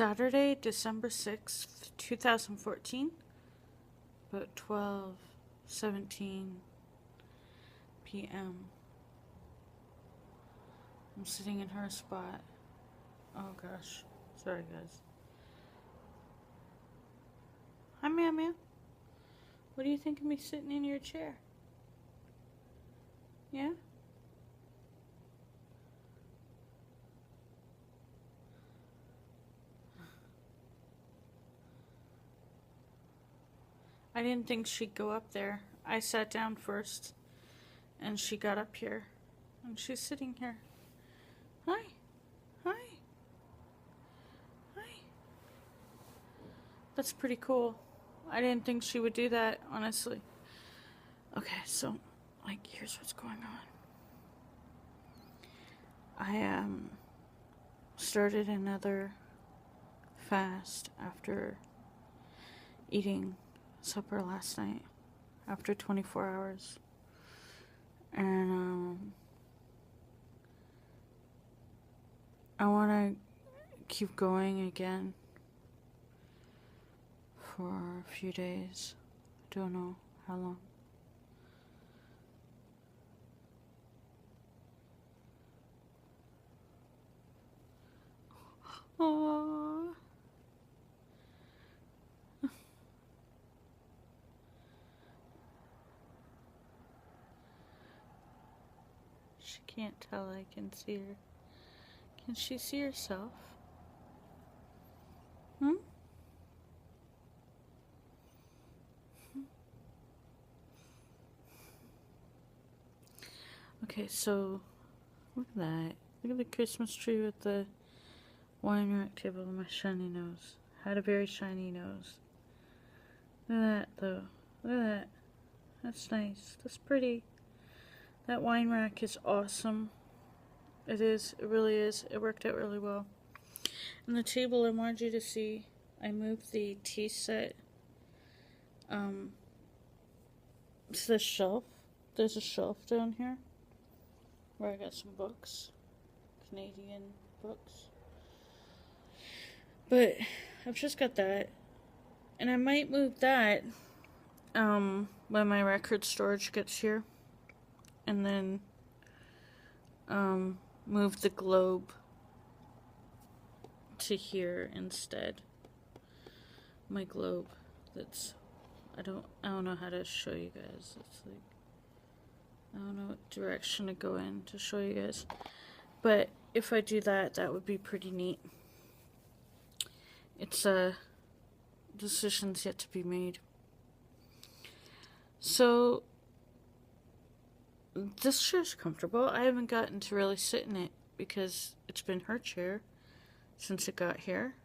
Saturday, December 6th, 2014, about 12:17 p.m. I'm sitting in her spot. Oh gosh, sorry guys. Hi, Meow. What do you think of me sitting in your chair? Yeah? I didn't think she'd go up there. I sat down first, and she got up here, and she's sitting here. Hi. Hi. Hi. That's pretty cool. I didn't think she would do that, honestly. Okay, so, like, here's what's going on. I, started another fast after eating supper last night, after 24 hours. And, I want to keep going again for a few days. I don't know how long. Aww. She can't tell I can see her. Can she see herself? Okay, so look at that. Look at the Christmas tree with the wine rack table and my shiny nose. Had a very shiny nose. Look at that, though. Look at that. That's nice. That's pretty. That wine rack is awesome. It is. It really is. It worked out really well. And the table, I wanted you to see, I moved the tea set to the shelf. There's a shelf down here where I got some books. Canadian books. But I've just got that. And I might move that when my record storage gets here. And then move the globe to here instead. My globe that's I don't know how to show you guys. It's like I don't know what direction to go in to show you guys. But if I do that, that would be pretty neat. It's decisions yet to be made. So this chair's comfortable. I haven't gotten to really sit in it because it's been her chair since it got here.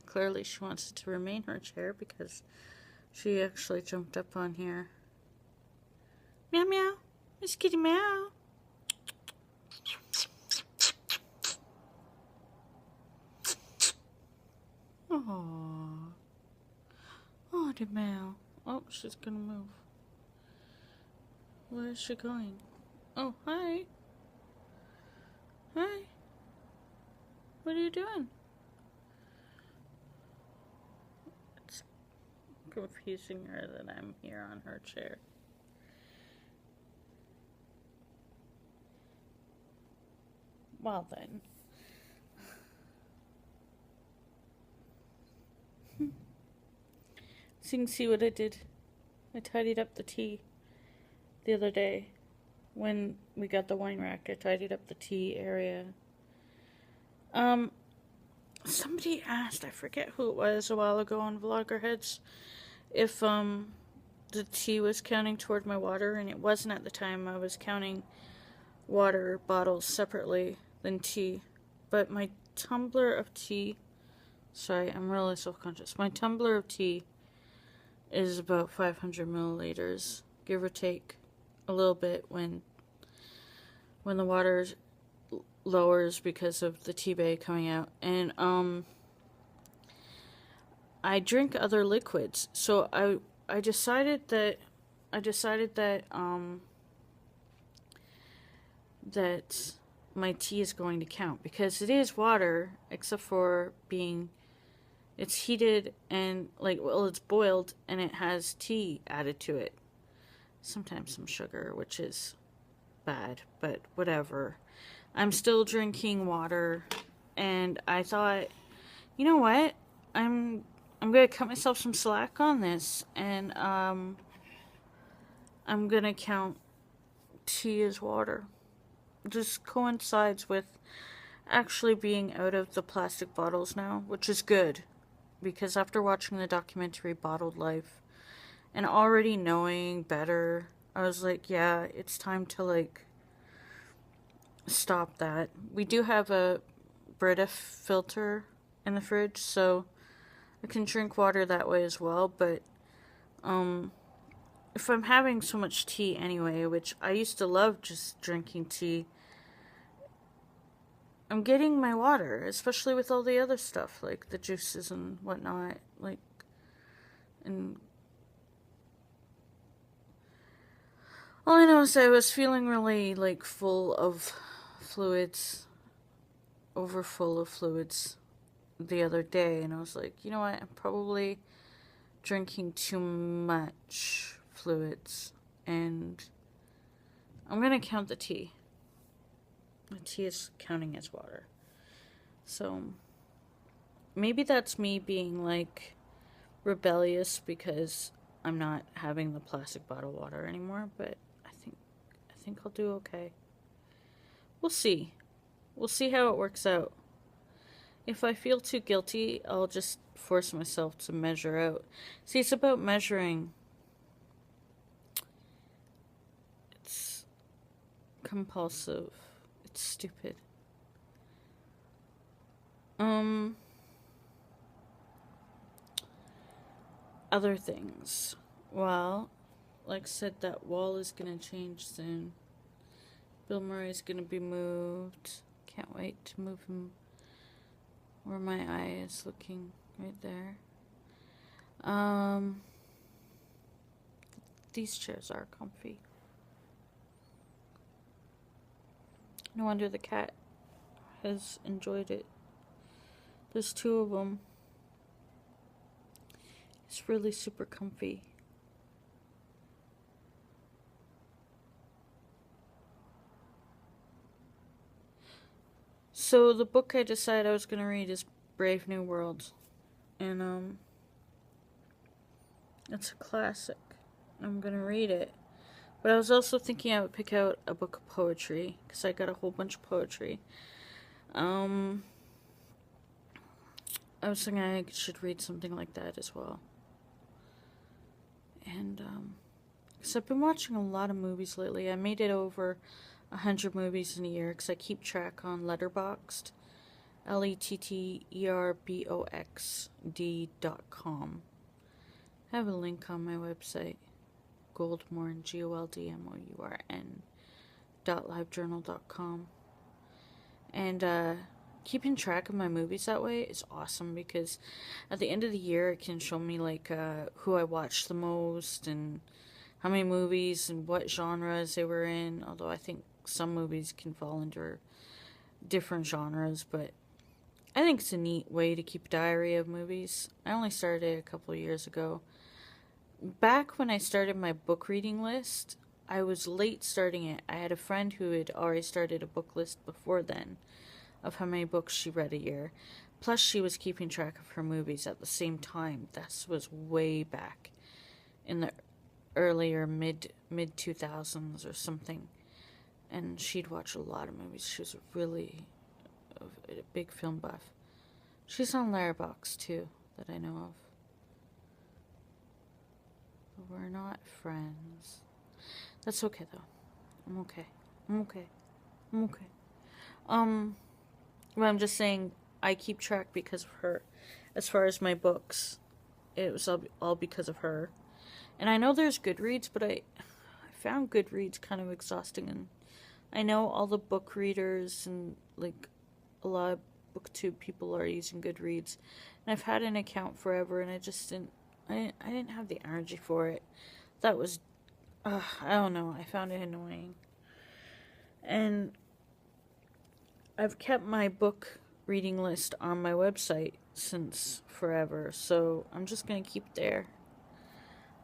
Clearly she wants it to remain her chair because she actually jumped up on here. Meow meow. Miss Kitty Meow. Aww. Oh, the meow. Oh, she's gonna move. Where is she going? Oh, hi. Hi. What are you doing? It's confusing her that I'm here on her chair. Well then. So you can see what I did. I tidied up the tea the other day when we got the wine rack. I tidied up the tea area. Somebody asked, I forget who it was a while ago on Vloggerheads, if the tea was counting toward my water, and it wasn't at the time. I was counting water bottles separately than tea. But my tumbler of tea, sorry, I'm really self-conscious. My tumbler of tea is about 500 milliliters, give or take a little bit when the water lowers because of the tea bag coming out. And I drink other liquids, so I decided that that my tea is going to count because it is water, except for being It's heated and, like, well, it's boiled and it has tea added to it. Sometimes some sugar, which is bad, but whatever. I'm still drinking water, and I thought, you know what? I'm gonna cut myself some slack on this, and I'm gonna count tea as water. Just coincides with actually being out of the plastic bottles now, which is good, because after watching the documentary Bottled Life and already knowing better, I was like, yeah, it's time to, like, stop that. We do have a Brita filter in the fridge, so I can drink water that way as well, but if I'm having so much tea anyway, which I used to love just drinking tea, I'm getting my water, especially with all the other stuff, like the juices and whatnot, like, and all I know is I was feeling really, like, full of fluids, over full of fluids the other day, and I was like, you know what, I'm probably drinking too much fluids, and I'm gonna count the tea. The tea is counting as water. So maybe that's me being, like, rebellious because I'm not having the plastic bottle water anymore, but I think I'll do okay. We'll see. We'll see how it works out. If I feel too guilty, I'll just force myself to measure out. See, it's about measuring. It's compulsive. It's stupid. Other things. Well, like I said, that wall is gonna change soon. Bill Murray's gonna be moved. Can't wait to move him where my eye is looking, right there. These chairs are comfy. No wonder the cat has enjoyed it. There's two of them. It's really super comfy. So the book I decided I was going to read is Brave New World. And it's a classic. I'm going to read it. But I was also thinking I would pick out a book of poetry, because I got a whole bunch of poetry. I was thinking I should read something like that as well. And, because I've been watching a lot of movies lately. I made it over 100 movies in a year, because I keep track on Letterboxd. letterboxd.com. I have a link on my website. Goldmorn, GOLDMOURN.livejournal.com. And keeping track of my movies that way is awesome, because at the end of the year it can show me, like, who I watched the most and how many movies and what genres they were in, although I think some movies can fall under different genres, but I think it's a neat way to keep a diary of movies. I only started it a couple of years ago. Back when I started my book reading list, I was late starting it. I had a friend who had already started a book list before then of how many books she read a year. Plus, she was keeping track of her movies at the same time. This was way back in the earlier mid 2000s or something. And she'd watch a lot of movies. She was really a big film buff. She's on Letterboxd too, that I know of. We're not friends. That's okay, though. I'm okay. Well, I'm just saying I keep track because of her. As far as my books, it was all because of her. And I know there's Goodreads, but I found Goodreads kind of exhausting. And I know all the book readers and, like, a lot of BookTube people are using Goodreads. And I've had an account forever, and I didn't have the energy for it. That was, I don't know, I found it annoying. And I've kept my book reading list on my website since forever, so I'm just gonna keep it there.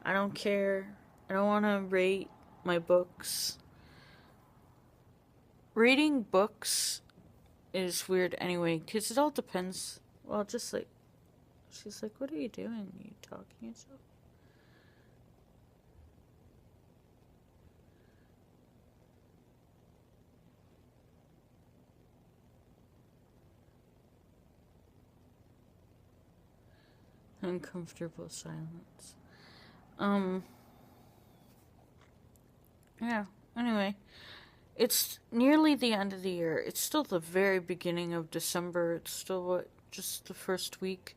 I don't care. I don't want to rate my books. Rating books is weird anyway, because it all depends. Well, just like, she's like, what are you doing? Are you talking to yourself? Uncomfortable silence. Yeah, anyway. It's nearly the end of the year. It's still the very beginning of December. It's still, what, just the first week?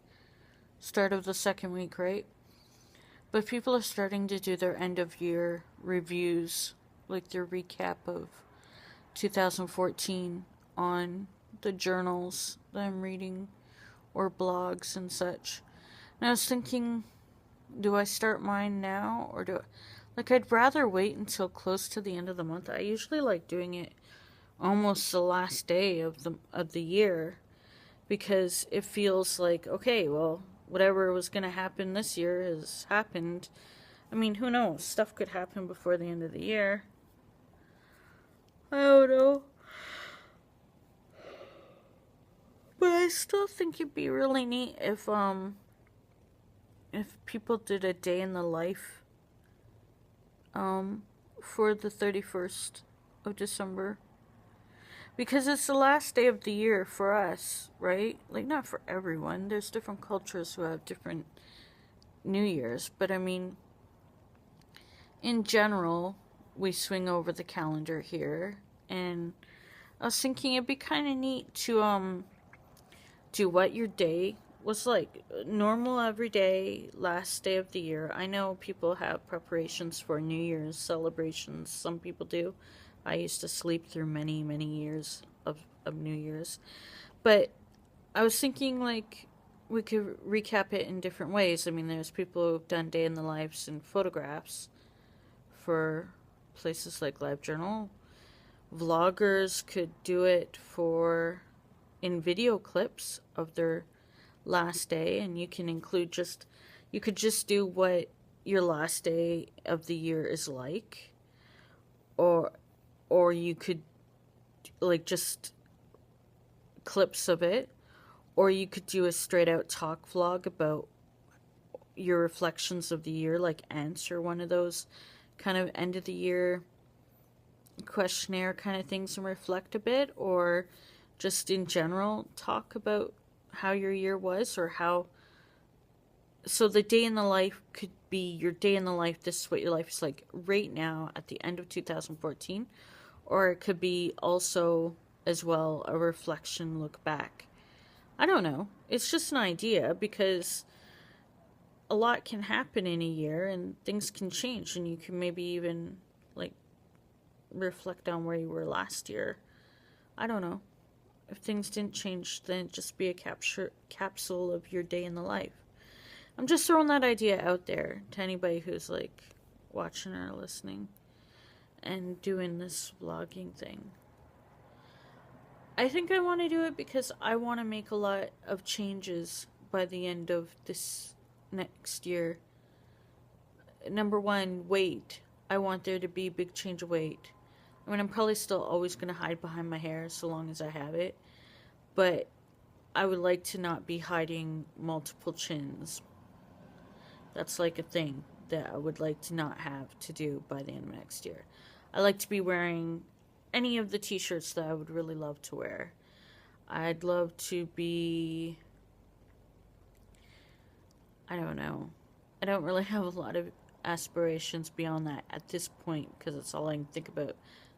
Start of the second week, right? But people are starting to do their end of year reviews, like their recap of 2014 on the journals that I'm reading or blogs and such. And I was thinking, do I start mine now or do I... Like, I'd rather wait until close to the end of the month. I usually like doing it almost the last day of the year, because it feels like, okay, well, whatever was going to happen this year has happened. I mean, who knows? Stuff could happen before the end of the year. I don't know. But I still think it'd be really neat if people did a day in the life for the 31st of December. Because it's the last day of the year for us, right? Like, not for everyone. There's different cultures who have different New Year's. But, I mean, in general, we swing over the calendar here. And I was thinking it'd be kind of neat to do what your day was like. Normal, everyday, last day of the year. I know people have preparations for New Year's celebrations. Some people do. I used to sleep through many, many years of New Year's. But I was thinking, like, we could recap it in different ways. I mean, there's people who've done day in the lives and photographs for places like LiveJournal. Vloggers could do it in video clips of their last day, and you can include you could just do what your last day of the year is like, or you could, like, just clips of it, or you could do a straight out talk vlog about your reflections of the year, like answer one of those kind of end of the year questionnaire kind of things and reflect a bit, or just in general talk about how your year was, or how... So the day in the life could be your day in the life. This is what your life is like right now at the end of 2014. Or it could be also, as well, a reflection, look back. I don't know. It's just an idea, because a lot can happen in a year and things can change, and you can maybe even, like, reflect on where you were last year. I don't know. If things didn't change, then it'd just be a capsule of your day in the life. I'm just throwing that idea out there to anybody who's, like, watching or listening and doing this vlogging thing. I think I want to do it because I want to make a lot of changes by the end of this next year. Number one, weight. I want there to be a big change of weight. I mean, I'm probably still always going to hide behind my hair so long as I have it. But I would like to not be hiding multiple chins. That's like a thing that I would like to not have to do by the end of next year. I like to be wearing any of the t-shirts that I would really love to wear. I'd love to be... I don't know. I don't really have a lot of aspirations beyond that at this point, because it's all I can think about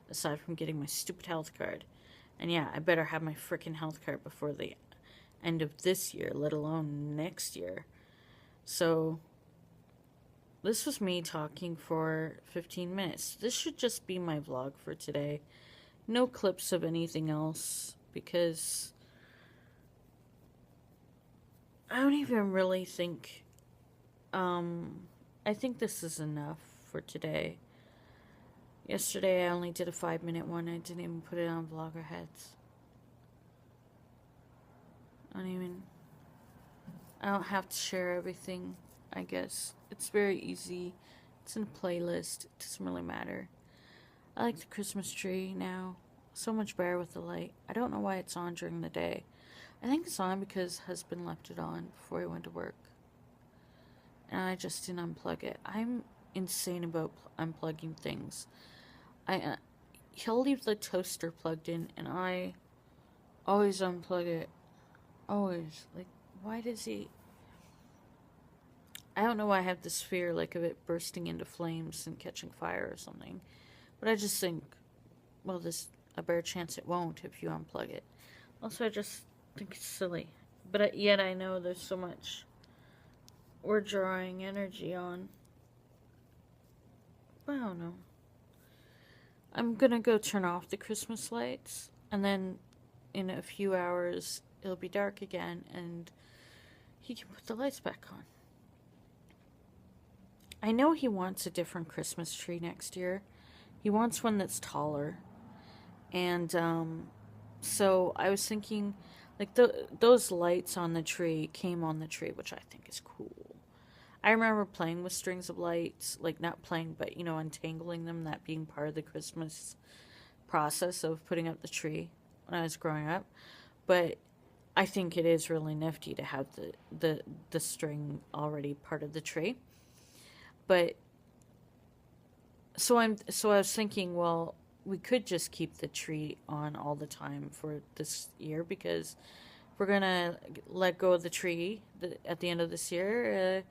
aside from getting my stupid health card. And yeah, I better have my freaking health card before the end of this year, let alone next year. So this was me talking for 15 minutes. This should just be my vlog for today. No clips of anything else, because I don't even really think... I think this is enough for today. Yesterday I only did a 5-minute one. I didn't even put it on Vlogger Heads. I don't even... I don't have to share everything, I guess. It's very easy. It's in a playlist. It doesn't really matter. I like the Christmas tree now. So much better with the light. I don't know why it's on during the day. I think it's on because husband left it on before he went to work. And I just didn't unplug it. I'm insane about unplugging things. He'll leave the toaster plugged in, and I always unplug it. Always. Like, why does he... I don't know why I have this fear, like, of it bursting into flames and catching fire or something. But I just think, well, there's a bare chance it won't if you unplug it. Also, I just think it's silly. But yet I know there's so much we're drawing energy on. But I don't know. I'm gonna go turn off the Christmas lights, and then in a few hours it'll be dark again, and he can put the lights back on. I know he wants a different Christmas tree next year. He wants one that's taller. And so I was thinking, like, those lights on the tree came on the tree, which I think is cool. I remember playing with strings of lights, like, not playing, but, you know, untangling them, that being part of the Christmas process of putting up the tree when I was growing up. But I think it is really nifty to have the string already part of the tree. But so I was thinking, well, we could just keep the tree on all the time for this year, because we're gonna let go of the tree at the end of this year.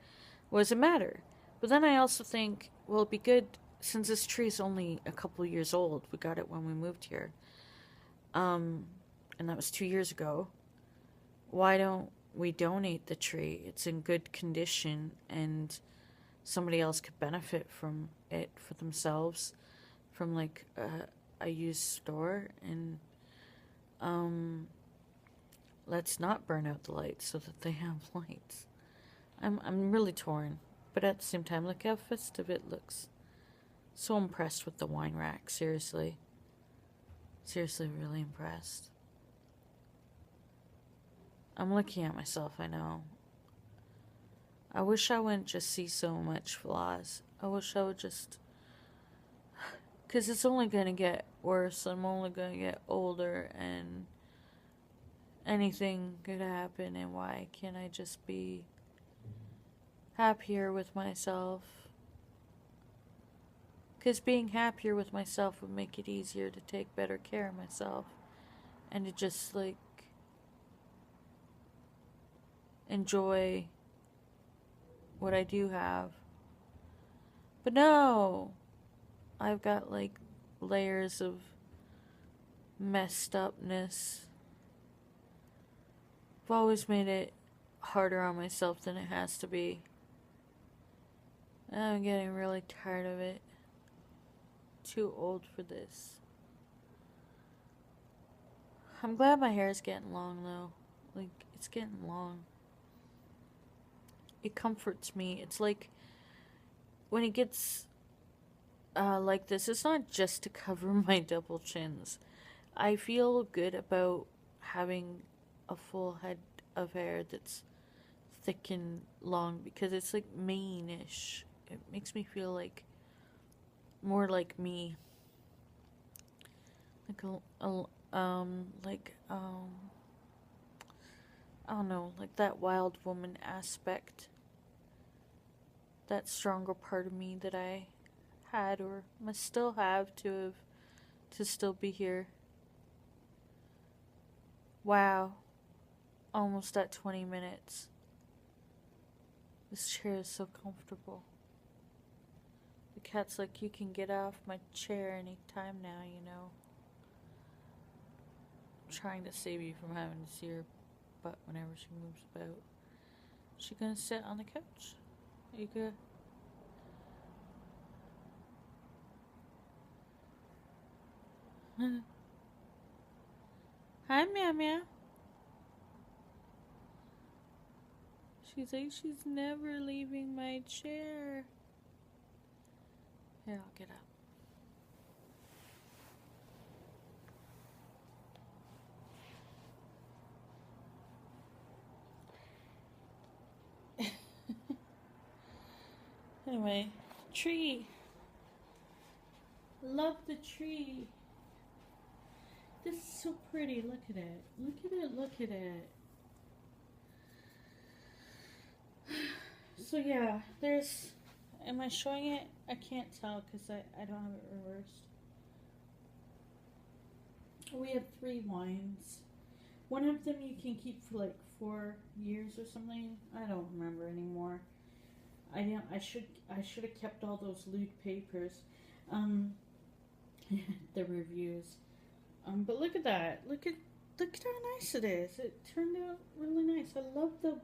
What does it matter? But then I also think, well, it'd be good, since this tree is only a couple years old. We got it when we moved here, and that was 2 years ago. Why don't we donate the tree? It's in good condition, and somebody else could benefit from it for themselves, from like a used store. And let's not burn out the lights so that they have lights. I'm really torn, but at the same time, look how festive it looks. So impressed with the wine rack, seriously, really impressed. I'm looking at myself, I know. I wish I wouldn't just see so much flaws. I wish I would just... Because it's only going to get worse. I'm only going to get older, and anything could happen, and why can't I just be happier with myself? Because being happier with myself would make it easier to take better care of myself, and to just, like, enjoy what I do have. But no, I've got like layers of messed upness. I've always made it harder on myself than it has to be. I'm getting really tired of it. Too old for this. I'm glad my hair is getting long though. Like, it's getting long. It comforts me. It's like when it gets like this, it's not just to cover my double chins. I feel good about having a full head of hair that's thick and long, because it's like mane-ish. It makes me feel like more like me. Like I don't know, like that wild woman aspect. That stronger part of me that I had, or must still have, to still be here. Wow. Almost at 20 minutes. This chair is so comfortable. The cat's like, you can get off my chair anytime now, you know. I'm trying to save you from having to see her butt whenever she moves about. Is she gonna sit on the couch? You good? Hi, Meow Meow. She's like, she's never leaving my chair. Here, I'll get up. Anyway, tree. Love the tree. This is so pretty. Look at it. Look at it. Look at it. So yeah, there's... Am I showing it? I can't tell because I don't have it reversed. We have 3 wines. One of them you can keep for like 4 years or something. I don't remember anymore. I should have kept all those lewd papers. The reviews. But look at that. Look at how nice it is. It turned out really nice. I love the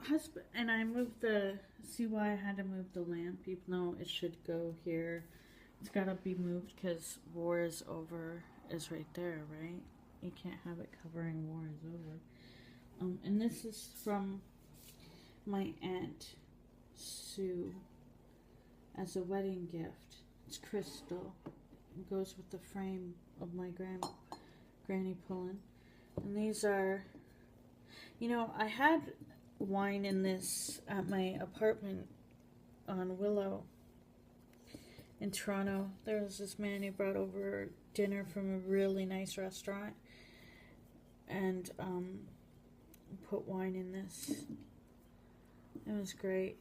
husband. And I moved the... See why I had to move the lamp, even though it should go here. It's got to be moved because War is Over is right there, right? You can't have it covering War is Over. And this is from my Aunt Sue as a wedding gift. It's crystal. It goes with the frame of my granny pulling. And these are, you know, I had wine in this at my apartment on Willow in Toronto. There was this man who brought over dinner from a really nice restaurant and put wine in this. It was great.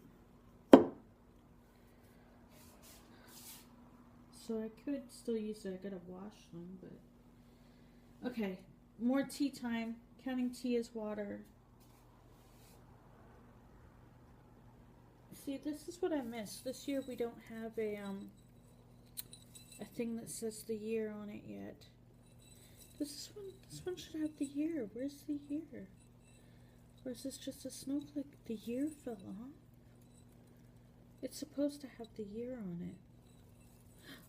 So I could still use it. I gotta wash them, but okay. More tea time. Counting tea as water. See, this is what I miss. This year we don't have a thing that says the year on it yet. This one should have the year. Where's the year? Or is this just a snowflake? The year fell off? It's supposed to have the year on it.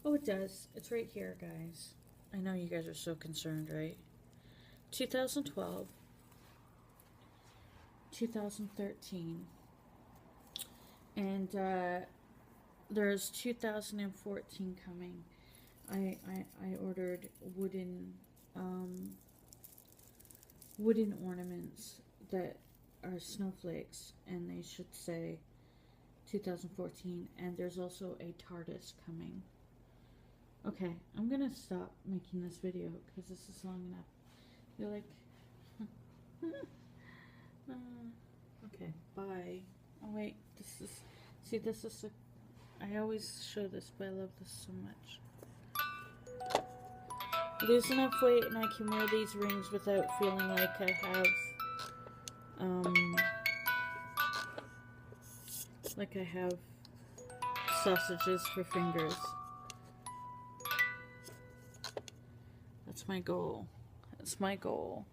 Oh, it does. It's right here, guys. I know you guys are so concerned, right? 2012. 2013. And there's 2014 coming. I ordered wooden ornaments that are snowflakes, and they should say 2014. And there's also a TARDIS coming. Okay, I'm gonna stop making this video because this is long enough. You're like, okay, bye. Oh wait, this is, see, this is I always show this, but I love this so much. Lose enough weight and I can wear these rings without feeling like I have, sausages for fingers. That's my goal. That's my goal.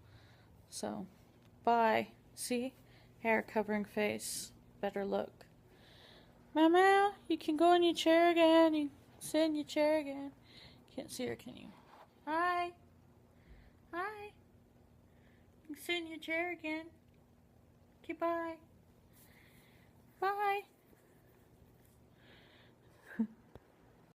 So, bye. See? Hair covering face. Better look. Mama, you can go in your chair again. You can sit in your chair again. Can't see her, can you? Hi. Hi. You can sit in your chair again. Okay, bye. Bye.